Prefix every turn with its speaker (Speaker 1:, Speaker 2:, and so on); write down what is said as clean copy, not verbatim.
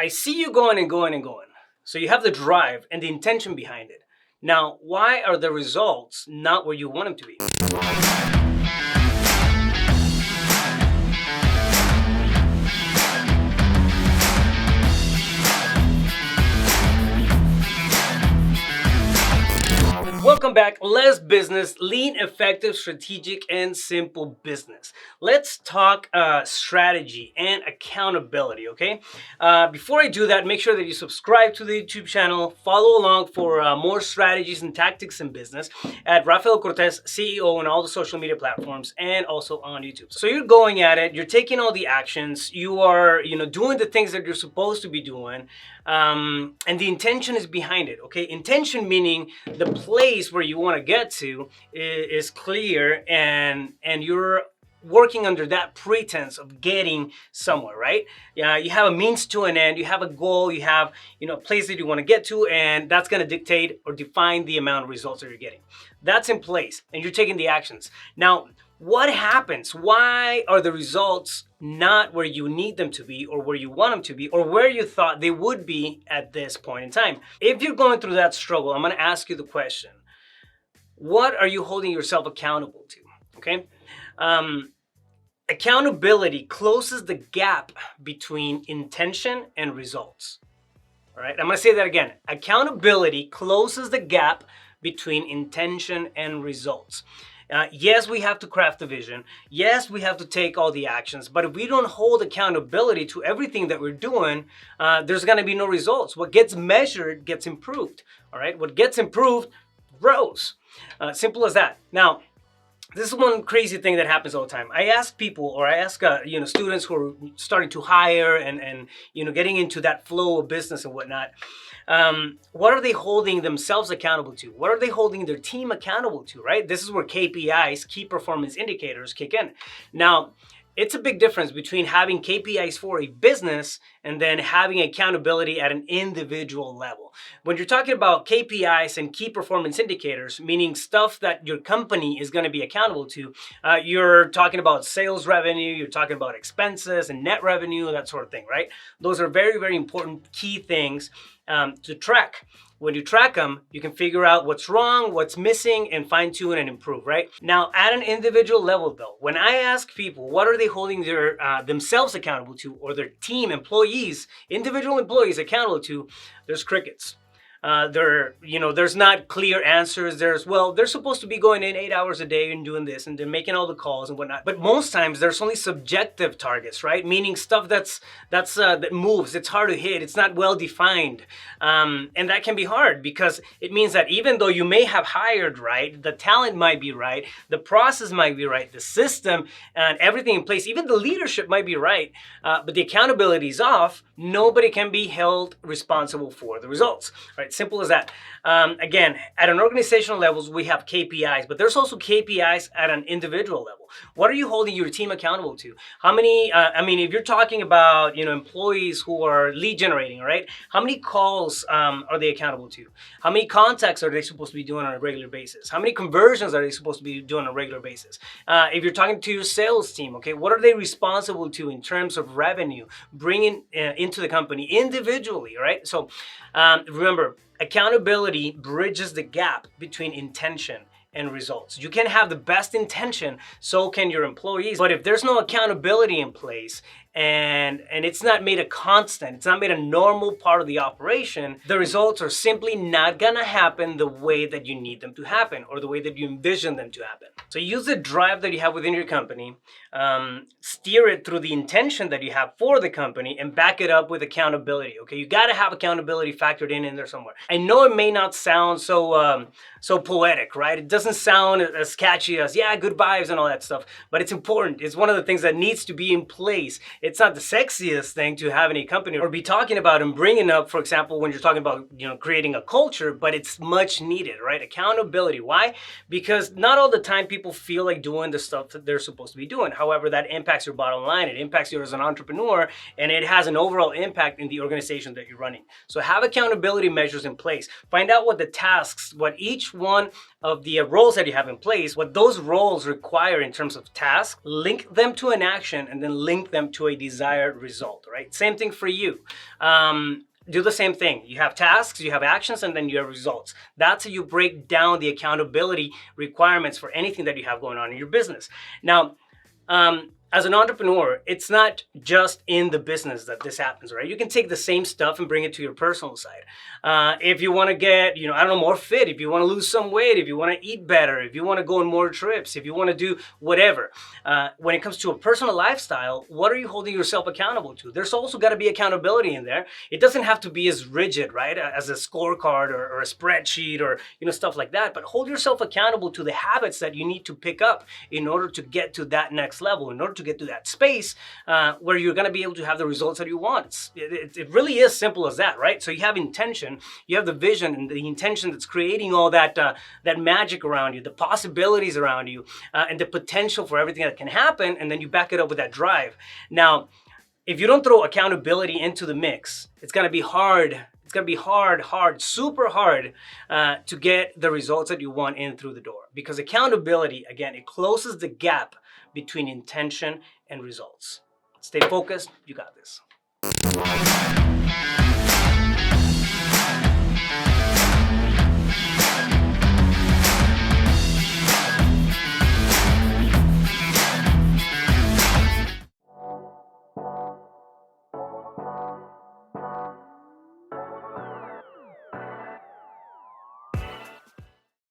Speaker 1: I see you going and going and going. So you have the drive and the intention behind it. Now, why are the results not where you want them to be? Welcome back. L.E.S Business, lean, effective, strategic, and simple business. Let's talk strategy and accountability, okay? Before I do that, make sure that you subscribe to the YouTube channel, follow along for more strategies and tactics in business at Rafael Cortez, CEO on all the social media platforms and also on YouTube. So you're going at it, you're taking all the actions, you are, doing the things that you're supposed to be doing, and the intention is behind it, okay? Intention meaning the place where you want to get to is clear, and you're working under that pretense of getting somewhere, right? Yeah, you have a means to an end, you have a goal, you have a place that you want to get to, and that's going to dictate or define the amount of results that you're getting. That's in place, and you're taking the actions. Now, what happens? Why are the results not where you need them to be or where you want them to be or where you thought they would be at this point in time? If you're going through that struggle, I'm going to ask you the question: what are you holding yourself accountable to? Okay? Accountability closes the gap between intention and results. All right? I'm going to say that again. Accountability closes the gap between intention and results. Yes, we have to craft the vision. Yes, we have to take all the actions. But if we don't hold accountability to everything that we're doing, there's going to be no results. What gets measured gets improved. All right? What gets improved grows. Simple as that. Now, this is one crazy thing that happens all the time. I ask people, or I ask students who are starting to hire and getting into that flow of business and whatnot. What are they holding themselves accountable to? What are they holding their team accountable to? Right? This is where KPIs, key performance indicators, kick in. Now, it's a big difference between having KPIs for a business and then having accountability at an individual level. When you're talking about KPIs and key performance indicators, meaning stuff that your company is going to be accountable to, you're talking about sales revenue, you're talking about expenses and net revenue, that sort of thing, right? Those are very, very important key things to track. When you track them, you can figure out what's wrong, what's missing, and fine-tune and improve, right? Now, at an individual level, though, when I ask people what are they holding their themselves accountable to, or their team, employees, individual employees accountable to, there's crickets. There's not clear answers. They're supposed to be going in 8 hours a day and doing this, and they're making all the calls and whatnot. But most times there's only subjective targets, right? Meaning stuff that moves. It's hard to hit. It's not well defined, and that can be hard because it means that even though you may have hired right, the talent might be right, the process might be right, the system and everything in place, even the leadership might be right, but the accountability is off. Nobody can be held responsible for the results, right? Simple as that. Again, at an organizational levels, we have KPIs, but there's also KPIs at an individual level. What are you holding your team accountable to? How many, if you're talking about, employees who are lead generating, right? How many calls are they accountable to? How many contacts are they supposed to be doing on a regular basis? How many conversions are they supposed to be doing on a regular basis? If you're talking to your sales team, okay, what are they responsible to in terms of revenue, bringing into the company individually, right? So remember, accountability bridges the gap between intention and results. You can have the best intention, so can your employees. But if there's no accountability in place and it's not made a constant, it's not made a normal part of the operation, the results are simply not gonna happen the way that you need them to happen or the way that you envision them to happen. So use the drive that you have within your company, steer it through the intention that you have for the company, and back it up with accountability, okay? You gotta have accountability factored in there somewhere. I know it may not sound so poetic, right? It doesn't sound as catchy as, yeah, good vibes and all that stuff, but it's important. It's one of the things that needs to be in place. It's not the sexiest thing to have in a company or be talking about and bringing up, for example, when you're talking about, creating a culture, but it's much needed, right? Accountability. Why? Because not all the time people feel like doing the stuff that they're supposed to be doing. However, that impacts your bottom line. It impacts you as an entrepreneur, and it has an overall impact in the organization that you're running. So have accountability measures in place. Find out what the tasks, what each one roles that you have in place, what those roles require in terms of tasks, link them to an action, and then link them to a desired result, right? Same thing for you. Do the same thing. You have tasks, you have actions, and then you have results. That's how you break down the accountability requirements for anything that you have going on in your business. Now, as an entrepreneur, it's not just in the business that this happens, right? You can take the same stuff and bring it to your personal side. If you want to get, more fit, if you want to lose some weight, if you want to eat better, if you want to go on more trips, if you want to do whatever. When it comes to a personal lifestyle, what are you holding yourself accountable to? There's also got to be accountability in there. It doesn't have to be as rigid, right? As a scorecard or a spreadsheet or, stuff like that. But hold yourself accountable to the habits that you need to pick up in order to get to that next level, in order to get to that space where you're going to be able to have the results that you want. It really is simple as that, right? So you have intention, you have the vision and the intention that's creating all that magic around you, the possibilities around you, and the potential for everything that can happen, and then you back it up with that drive. Now, if you don't throw accountability into the mix, it's going to be hard. It's going to be super hard to get the results that you want in through the door. Because accountability, again, it closes the gap between intention and results. Stay focused. You got this.